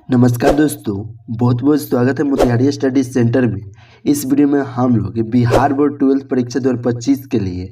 नमस्कार दोस्तों, बहुत बहुत स्वागत है मोतिहारी स्टडी सेंटर में। इस वीडियो में हम लोग बिहार बोर्ड 12th परीक्षा 2025 के लिए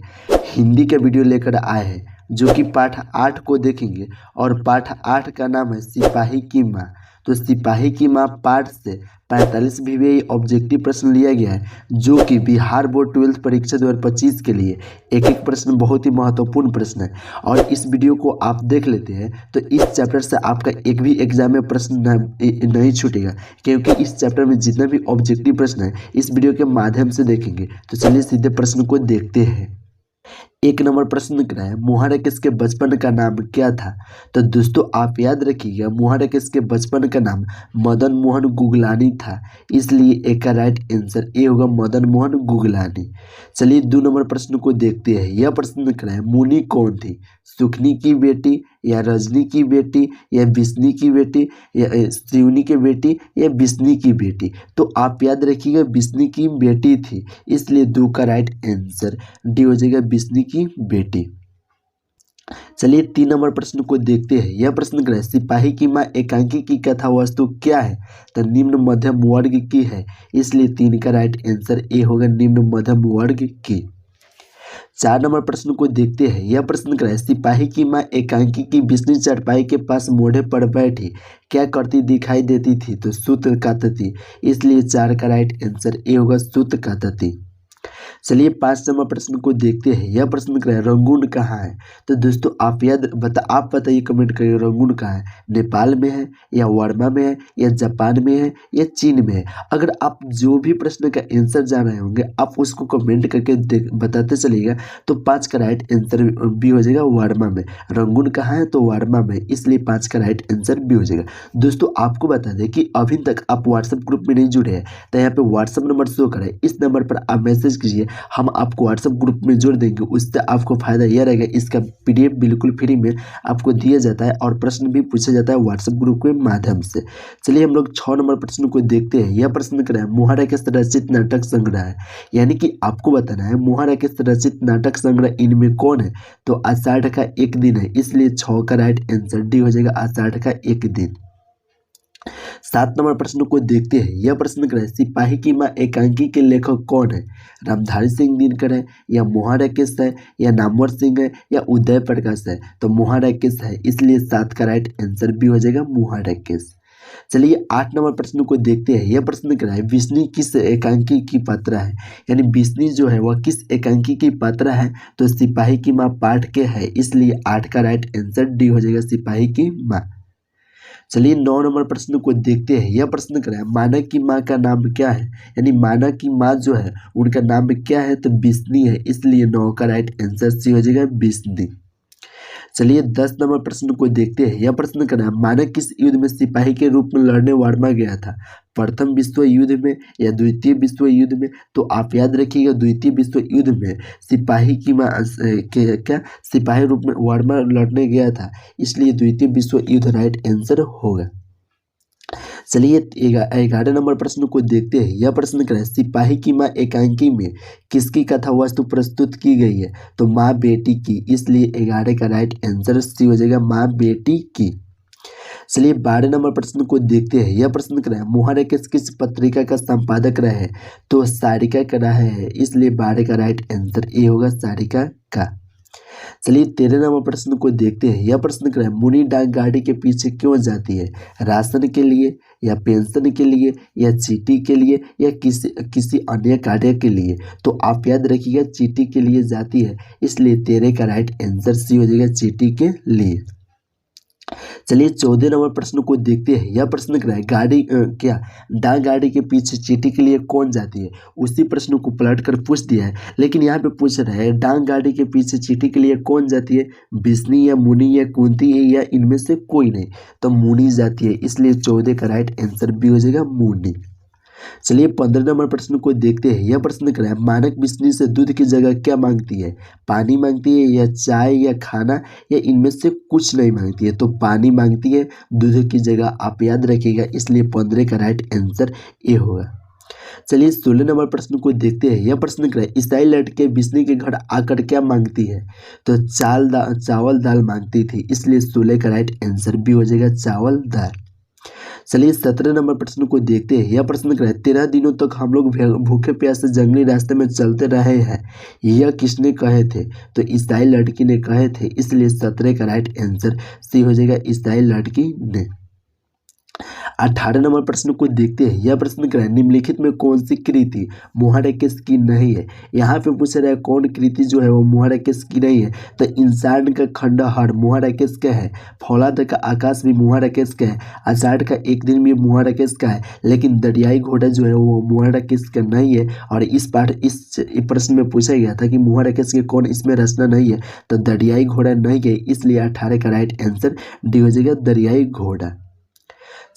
हिंदी का वीडियो लेकर आए हैं, जो कि पाठ 8 को देखेंगे। और पाठ 8 का नाम है सिपाही की माँ। तो सिपाही की माँ पाठ से 45 VVI ऑब्जेक्टिव प्रश्न लिया गया है, जो कि बिहार बोर्ड 12th परीक्षा 2025 के लिए एक एक प्रश्न बहुत ही महत्वपूर्ण प्रश्न है। और इस वीडियो को आप देख लेते हैं तो इस चैप्टर से आपका एक भी एग्जाम में प्रश्न नहीं छूटेगा, क्योंकि इस चैप्टर में जितना भी ऑब्जेक्टिव प्रश्न है इस वीडियो के माध्यम से देखेंगे। तो चलिए सीधे प्रश्न को देखते हैं। एक नंबर प्रश्न क्या है, मुहारकिस के बचपन का नाम क्या था? तो दोस्तों आप याद रखिएगा, मुहारकिस के बचपन का नाम मदन मोहन गुगलानी था, इसलिए एक का राइट आंसर ए होगा मदन मोहन गुगलानी। चलिए 2 नंबर प्रश्न को देखते हैं। यह प्रश्न क्या है, मुनि कौन थी? सुखनी की बेटी या रजनी की बेटी या विष्णु की बेटी या शिवनी की बेटी या विष्णु की बेटी? तो आप याद रखिएगा विष्णु की बेटी थी, इसलिए 2 का राइट आंसर डी हो जाएगा विष्णु की बेटी। चलिए 3 नंबर प्रश्न को देखते हैं। यह प्रश्न क्या है, सिपाही की माँ एकांकी की कथा वस्तु क्या है? तो निम्न मध्यम वर्ग की है, इसलिए 3 का राइट आंसर ए होगा निम्न मध्यम वर्ग की। 4 नंबर प्रश्न को देखते हैं। यह प्रश्न क्या है, सिपाही की माँ एकांकी की विष्णु चारपाई के पास मोढ़े पर बैठी क्या करती दिखाई देती थी? तो सूत्र काटती, इसलिए 4 का राइट आंसर ए होगा सूत्र काटती। चलिए 5 नंबर प्रश्न को देखते हैं। यह प्रश्न क्या है, रंगून कहाँ है? तो दोस्तों आप बताइए, कमेंट करिए रंगून कहाँ है? नेपाल में है या वर्मा में है या जापान में है या चीन में है? अगर आप जो भी प्रश्न का आंसर जान रहे होंगे आप उसको कमेंट करके बताते चलिएगा, तो 5 का राइट आंसर भी हो जाएगा वर्मा में। रंगून कहाँ है? तो वर्मा में, इसलिए 5 का राइट आंसर भी हो जाएगा। दोस्तों आपको बता दें कि अभी तक आप व्हाट्सएप ग्रुप में नहीं जुड़े हैं, तो यहाँ पे व्हाट्सएप नंबर शो करें, इस नंबर पर आप मैसेज कीजिए, हम आपको व्हाट्सएप ग्रुप में जोड़ देंगे। उससे आपको फायदा यह रहेगा, इसका PDF बिल्कुल फ्री में आपको दिया जाता है और प्रश्न भी पूछा जाता है व्हाट्सएप ग्रुप के माध्यम से। चलिए हम लोग 6 नंबर प्रश्न को देखते हैं। यह प्रश्न क्या है, मुहारकिस रचित नाटक संग्रह है, यानी कि आपको बताना है मुहारकिस रचित नाटक संग्रह इनमें कौन है? तो आषाढ़ का एक दिन है, इसलिए 6 का राइट आंसर डी हो जाएगा आषाढ़ का एक दिन। 7 नंबर प्रश्न को देखते हैं। यह प्रश्न क्या है, सिपाही की माँ एकांकी के लेखक कौन है? रामधारी सिंह दिनकर है या मुहारकिस है या नामवर सिंह है या उदय प्रकाश है? तो मुहारकिस है, इसलिए 7 का राइट आंसर भी हो जाएगा मुहारकिस। चलिए 8 नंबर प्रश्न को देखते हैं। यह प्रश्न क्या है, विष्णु किस एकांकी की पात्रा है? यानी विष्णु जो है वह किस एकांकी की पात्रा है? तो सिपाही की माँ पाठ के है, इसलिए 8 का राइट आंसर डी हो जाएगा सिपाही की माँ। चलिए 9 नंबर प्रश्न को देखते हैं। यह प्रश्न क्या है, मानक की माँ का नाम क्या है? यानी मानक की माँ जो है उनका नाम क्या है? तो विष्णु है, इसलिए 9 का राइट आंसर सी हो जाएगा विष्णु। चलिए 10 नंबर प्रश्न को देखते हैं। यह प्रश्न क्या है, मानक किस युद्ध में सिपाही के रूप में लड़ने वर्मा गया था? प्रथम विश्व युद्ध में या द्वितीय विश्व युद्ध में? तो आप याद रखिएगा द्वितीय विश्व युद्ध में सिपाही की माँ सिपाही रूप में वर्मा लड़ने गया था, इसलिए द्वितीय विश्व युद्ध राइट आंसर होगा। चलिए 11 नंबर प्रश्न को देखते हैं। यह प्रश्न क्या है, सिपाही की माँ एकांकी में किसकी कथा वस्तु प्रस्तुत की गई है? तो माँ बेटी की, इसलिए 11 का राइट आंसर सी हो जाएगा माँ बेटी की। चलिए 12 नंबर प्रश्न को देखते हैं। यह प्रश्न क्या है, मुहारकिस किस पत्रिका का संपादक रहे हैं? तो सारिका का रहे हैं, इसलिए 12 का राइट आंसर ए होगा सारिका का। चलिए 13 नंबर प्रश्न को देखते हैं। यह प्रश्न क्या है, मुनी डाक गाड़ी के पीछे क्यों जाती है? राशन के लिए या पेंशन के लिए या चीटी के लिए या किसी अन्य कार्य के लिए? तो आप याद रखिएगा चीटी के लिए जाती है, इसलिए 13 का राइट आंसर सी हो जाएगा चीटी के लिए। चलिए 14 नंबर प्रश्न को देखते हैं। यह प्रश्न क्या है, डाक गाड़ी के पीछे चीटी के लिए कौन जाती है? उसी प्रश्न को पलट कर पूछ दिया है, लेकिन यहाँ पे पूछ रहा है डाक गाड़ी के पीछे चीटी के लिए कौन जाती है? विष्णु या मुनि या कुंती या इनमें से कोई नहीं? तो मुनि जाती है, इसलिए 14 का राइट आंसर भी हो जाएगा मुनि। चलिए 15 नंबर प्रश्न को देखते हैं। यह प्रश्न क्या है, मानक विष्णु से दूध की जगह क्या मांगती है? पानी मांगती है या चाय या खाना या इनमें से कुछ नहीं मांगती है? तो पानी मांगती है दूध की जगह, आप याद रखिएगा, इसलिए 15 का राइट आंसर ए होगा। चलिए 16 नंबर प्रश्न को देखते हैं। यह प्रश्न क्या है, ईसाई लड़के विष्णु के घर आकर क्या मांगती है? तो चावल दाल मांगती थी, इसलिए 16 का राइट आंसर भी हो जाएगा चावल दाल। चलिए 17 नंबर प्रश्न को देखते हैं। यह प्रश्न क्या है, 13 दिनों तक हम लोग भूखे प्यासे जंगली रास्ते में चलते रहे हैं, यह किसने कहे थे? तो ईसाई लड़की ने कहे थे, इसलिए 17 का राइट आंसर सी हो जाएगा, ईसाई लड़की ने। 18 नंबर प्रश्न को देखते हैं। यह प्रश्न क्या है, निम्नलिखित में कौन सी कृति मुहारकेश की नहीं है? यहाँ पे पूछ रहा है कौन कृति जो है वो मुहारकेश की नहीं है। तो इंसान का खंडहर मुहारकेश का है, फौलाद का आकाश भी मुहारकेश का है, आषाढ़ का एक दिन भी मुहारकेश का है, लेकिन दरियाई घोड़ा जो है वो मुहारकेश का नहीं है। और इस प्रश्न में पूछा गया था कि मुहारकेश के कौन इसमें रचना नहीं है, तो दरियाई घोड़ा नहीं है, इसलिए 18 का राइट आंसर डी हो जाएगा, दरियाई घोड़ा।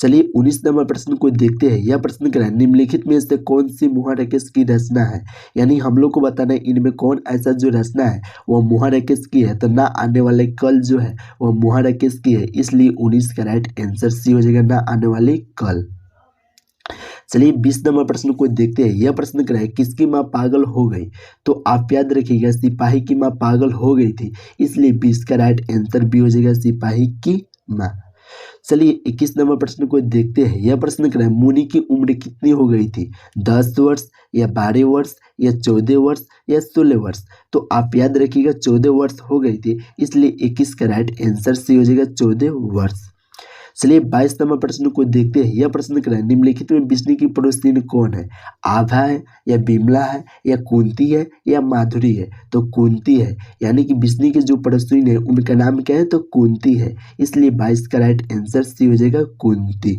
चलिए 19 नंबर प्रश्न को देखते हैं। यह प्रश्न क्या है, निम्नलिखित में से कौन सी मुहारकेश की रचना है? यानी हम लोग को बताना है इनमें कौन ऐसा जो रचना है वो मुहारकेश की है। तो ना आने वाले कल जो है वो मुहारकेश की है, इसलिए 19 का राइट आंसर सी हो जाएगा, ना आने वाले कल। चलिए 20 नंबर प्रश्न को देखते हैं। यह प्रश्न क्या है, किसकी माँ पागल हो गई? तो आप याद रखिएगा सिपाही की माँ पागल हो गई थी, इसलिए 20 का राइट आंसर भी हो जाएगा, सिपाही की माँ। चलिए 21 नंबर प्रश्न को देखते हैं। यह प्रश्न क्या है, मुनि की उम्र कितनी हो गई थी? 10 वर्ष या 12 वर्ष या 14 वर्ष या 16 वर्ष? तो आप याद रखिएगा 14 वर्ष हो गई थी, इसलिए 21 का राइट आंसर सी हो जाएगा, 14 वर्ष। चलिए 22 नंबर प्रश्न को देखते हैं। यह प्रश्न क्या है, निम्नलिखित में विष्णु की पड़ोसिन कौन है? आभा है या बिमला है या कुंती है या माधुरी है? तो कुंती है, यानी कि विष्णु के जो पड़ोसिन है उनका नाम क्या है? तो कुंती है, इसलिए 22 का राइट आंसर सी हो जाएगा, कुंती।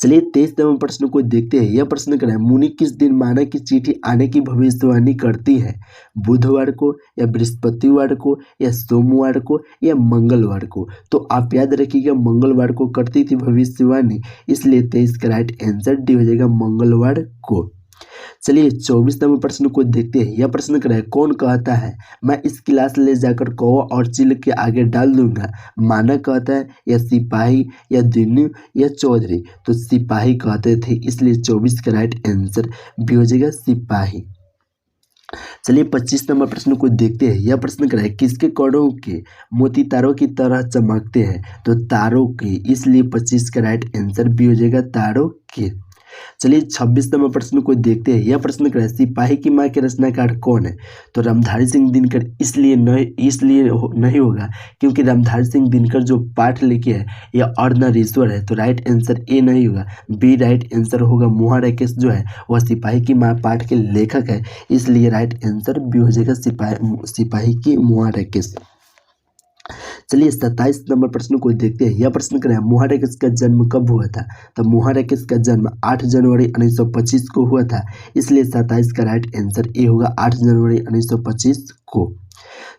चलिए 23 नंबर प्रश्न को देखते हैं। यह प्रश्न क्या है, मुनि किस दिन मानव की चिट्ठी आने की भविष्यवाणी करती है? बुधवार को या बृहस्पतिवार को या सोमवार को या मंगलवार को? तो आप याद रखिएगा मंगलवार को करती थी भविष्यवाणी, इसलिए 23 का राइट आंसर डी हो जाएगा, मंगलवार को। चलिए 24 नंबर प्रश्न को देखते हैं। यह प्रश्न क्या है, कौन कहता है मैं इस गिलास ले जाकर कौवा और चिल के आगे डाल दूंगा? माना कहता है या सिपाही या दिन्नू या चौधरी? तो सिपाही कहते थे, इसलिए 24 का राइट आंसर भी हो जाएगा, सिपाही। चलिए 25 नंबर प्रश्न को देखते हैं। यह प्रश्न क्या है, किसके कणों के मोती तारों की तरह चमकते हैं? तो तारों के, इसलिए 25 का राइट आंसर भी हो जाएगा, तारों के। चलिए 26 नंबर प्रश्न को देखते हैं। यह प्रश्न क्या है, सिपाही की माँ के रचनाकार कौन है? तो रामधारी सिंह दिनकर, इसलिए नहीं होगा क्योंकि रामधारी सिंह दिनकर जो पाठ लिखे है यह अर्धनारीश्वर है, तो राइट आंसर ए नहीं होगा, बी राइट आंसर होगा। मुहारकेश जो है वह सिपाही की माँ पाठ के लेखक है, इसलिए राइट आंसर बी हो जाएगा, सिपाही की मुहारकेश। चलिए 27 नंबर प्रश्न को देखते हैं। यह प्रश्न क्या है, मुहारकेश का जन्म कब हुआ था? तो मुहारकेश का जन्म 8 जनवरी 1925 को हुआ था, इसलिए 27 का राइट आंसर ए होगा, 8 जनवरी 1925 को।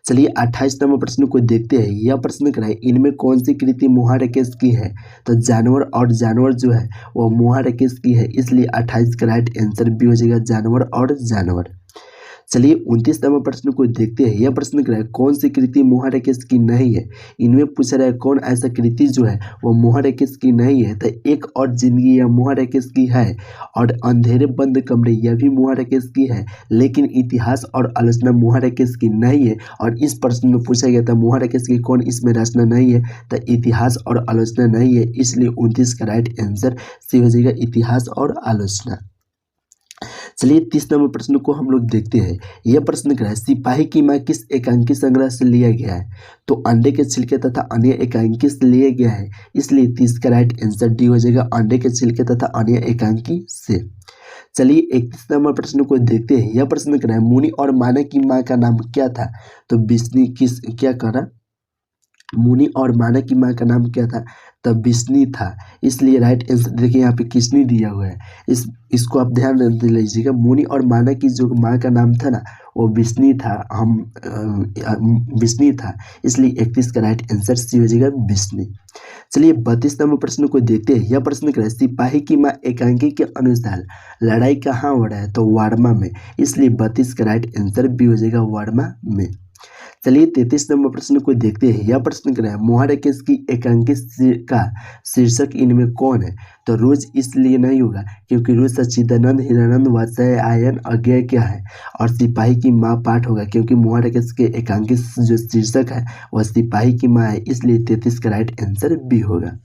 चलिए 28 नंबर प्रश्न को देखते हैं। यह प्रश्न क्या है, इनमें कौन सी कृति मुहारकेश की है? तो जानवर और जानवर जो है वो मुहारकेश की है, इसलिए 28 का राइट आंसर भी हो जाएगा, जानवर और जानवर। चलिए 29 नंबर प्रश्न को देखते हैं। यह प्रश्न क्या है, कौन सी कृति मुहारकेश की नहीं है? इनमें पूछ रहा है कौन ऐसा कृति जो है वो मुहारकेश की नहीं है? तो एक और जिंदगी यह मुहारकेश की है, और अंधेरे बंद कमरे यह भी मुहारकेश की है, लेकिन इतिहास और आलोचना मुहारकेश की नहीं है। और इस प्रश्न में पूछा गया था मुहारकेश की कौन इसमें रचना नहीं है? तो इतिहास और आलोचना नहीं है, इसलिए 29 का राइट आंसर सी हो जाएगा, इतिहास और आलोचना। चलिए 30 नंबर प्रश्न को हम लोग देखते हैं। यह प्रश्न क्या है, सिपाही की माँ किस एकांकी संग्रह से लिया गया है? तो अंडे के छिलके तथा अन्य एकांकी से लिया गया है, इसलिए 30 का राइट आंसर डी हो जाएगा, अंडे के छिलके तथा अन्य एकांकी से। चलिए 31 नंबर प्रश्न को देखते हैं। यह प्रश्न क्या है, मुनि और मानव की माँ का नाम क्या था? तो विष्णु क्या करा, मुनि और मानव की माँ का नाम क्या था? तब विष्णु था, इसलिए राइट आंसर देखिए यहाँ पे किसने दिया हुआ है, इसको आप ध्यान दे लीजिएगा। मुनि और मानव की जो माँ का नाम था ना वो विष्णु था, विष्णु था, इसलिए 31 का राइट आंसर सी हो जाएगा, विष्णु। चलिए 32 नंबर प्रश्न को देखते हैं। यह प्रश्न क्या है, सिपाही की माँ एकांकी के अनुसार लड़ाई कहाँ हो रहा है? तो वारमा में, इसलिए 32 का राइट आंसर भी हो जाएगा, वारमा में। चलिए 33 नंबर प्रश्न को देखते हैं। यह प्रश्न क्या है, मोहर केस की एकांकी का शीर्षक इनमें कौन है? तो रोज इसलिए नहीं होगा क्योंकि रोज सच्चिदानंद, हिरानंद, वात्सल्य, आयन, अज्ञेय क्या है, और सिपाही की माँ पाठ होगा क्योंकि मोहर केस के एकांकी जो शीर्षक है वह सिपाही की माँ है, इसलिए 33 का राइट आंसर बी होगा।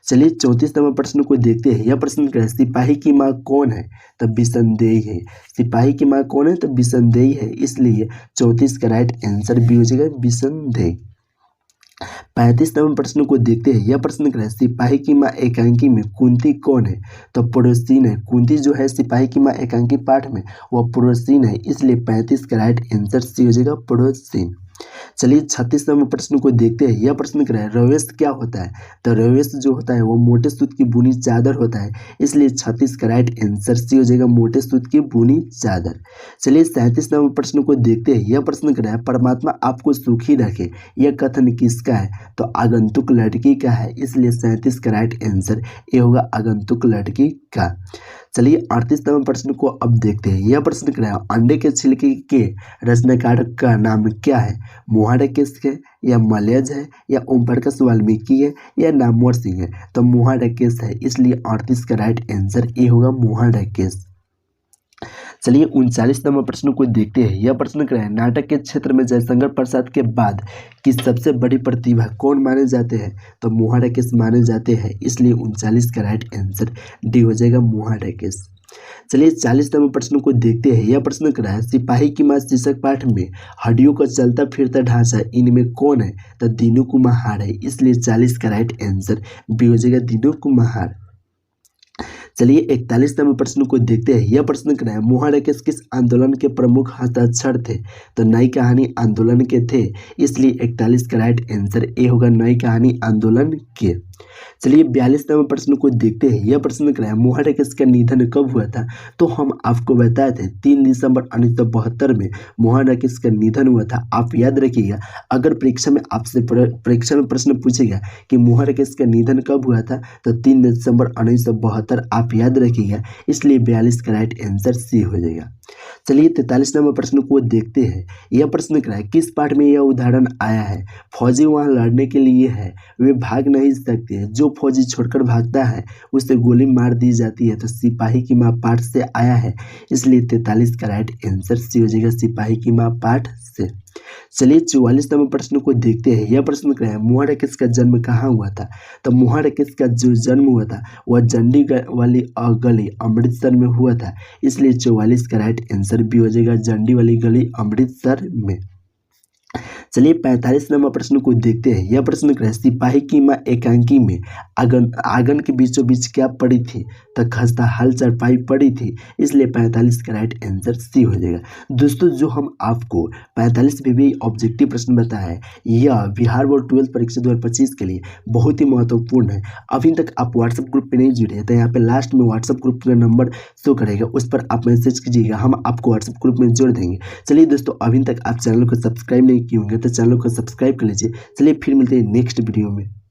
चलिए 34 नंबर प्रश्न को देखते हैं। यह प्रश्न क्या है, सिपाही की माँ कौन है? तो बिसंदेही है। सिपाही की माँ कौन है? तो बिसंदेही है, इसलिए 34 का राइट आंसर बी हो जाएगा, बिसंदेही। 35 नंबर प्रश्न को देखते हैं। यह प्रश्न क्या है, सिपाही की माँ एकांकी में कुंती कौन है? तो पड़ोसीन है। कुंती जो है सिपाही की माँ एकांकी पाठ में वह पड़ोसीन है, इसलिए 35 का राइट आंसर सी हो जाएगा, पड़ोसीन। चलिए 36 नंबर प्रश्न को देखते हैं। यह प्रश्न क्या है, रवेश क्या होता है? तो रवेश जो होता है वो मोटे सूत की बुनी चादर होता है, इसलिए 36 का राइट आंसर सी हो जाएगा, मोटे सूत की बुनी चादर। चलिए 37 नंबर प्रश्न को देखते हैं। यह प्रश्न क्या है, परमात्मा आपको सुखी रखे, यह कथन किसका है? तो आगंतुक लड़की का है, इसलिए 37 का राइट आंसर ये होगा, आगंतुक लड़की का। चलिए 38 नंबर प्रश्न को अब देखते हैं। यह प्रश्न क्या है, अंडे के छिलके के रचनाकार का नाम क्या है? मोहर केस है, या मलयज है, या ओम प्रकाश वाल्मीकि है, या नामवर सिंह है? तो मोहर केस है, इसलिए 38 का राइट आंसर ये होगा, मोहर केस। चलिए 39 नंबर प्रश्न को देखते हैं। यह प्रश्न क्या है, नाटक के क्षेत्र में जयशंकर प्रसाद के बाद की सबसे बड़ी प्रतिभा कौन माने जाते हैं? तो मोहर केस माने जाते हैं, इसलिए 39 का राइट आंसर डी हो जाएगा, मोहर केस। चलिए 40 नंबर प्रश्न को देखते हैं। यह प्रश्न क्या है, सिपाही की माँ शीर्षक पाठ में हड्डियों का चलता फिरता ढांचा इनमें कौन है? तो दीनू कुम्हार है, इसलिए 40 का राइट आंसर बी हो जाएगा, दीनू कुम्हार। चलिए 41 नंबर प्रश्न को देखते हैं। यह प्रश्न क्या है, मोहर केस किस आंदोलन के प्रमुख हस्ताक्षर थे? तो नई कहानी आंदोलन के थे, इसलिए 41 का राइट आंसर ए होगा, नई कहानी आंदोलन के। चलिए 42 नंबर प्रश्न को देखते हैं। यह प्रश्न क्या है, मोहर केस का निधन कब हुआ था? तो हम आपको बताए थे 3 दिसंबर 1972 में मोहर केस का निधन हुआ था। आप याद रखिएगा, अगर परीक्षा में आपसे प्रश्न पूछेगा कि मोहर केस का निधन कब हुआ था, तो 3 दिसंबर 1972 आप याद रखिएगा, इसलिए 42 का राइट आंसर सी हो जाएगा। चलिए 43 नंबर प्रश्न को देखते हैं। यह प्रश्न क्या है, किस पाठ में यह उदाहरण आया है? फौजी वहां लड़ने के लिए है, वे भाग नहीं सकते, जो फौजी छोड़कर भागता है उसे गोली मार दी जाती है। तो सिपाही की माँ पाठ से आया है, इसलिए 43 का राइट आंसर सी हो जाएगा, सिपाही की माँ पाठ से। चलिए 44 नंबर प्रश्न को देखते हैं। यह प्रश्न क्या है, मोहर केस का जन्म कहाँ हुआ था? तो मोहर केस का जो जन्म हुआ था वह जंडी वाली गली अमृतसर में हुआ था, इसलिए 44 का राइट आंसर भी हो जाएगा, जंडी वाली गली अमृतसर में। चलिए 45 नंबर प्रश्न को देखते हैं। यह प्रश्न क्या है, सिपाही की माँ एकांकी में आंगन के बीचों बीच क्या पड़ी थी? तो खस्ता हाल चारपाई पड़ी थी, इसलिए 45 का राइट आंसर सी हो जाएगा। दोस्तों जो हम आपको 45 भी ऑब्जेक्टिव प्रश्न बताया है, यह बिहार बोर्ड 12 परीक्षा 2025 के लिए बहुत ही महत्वपूर्ण है। अभी तक आप व्हाट्सएप ग्रुप पे नहीं जुड़े हैं तो यहाँ पे लास्ट में व्हाट्सएप ग्रुप का नंबर शो करेगा, उस पर आप मैसेज कीजिएगा, हम आपको व्हाट्सएप ग्रुप में जोड़ देंगे। चलिए दोस्तों, अभी तक आप चैनल को सब्सक्राइब नहीं किए होंगे तो चैनल को सब्सक्राइब कर लीजिए। चलिए फिर मिलते हैं नेक्स्ट वीडियो में।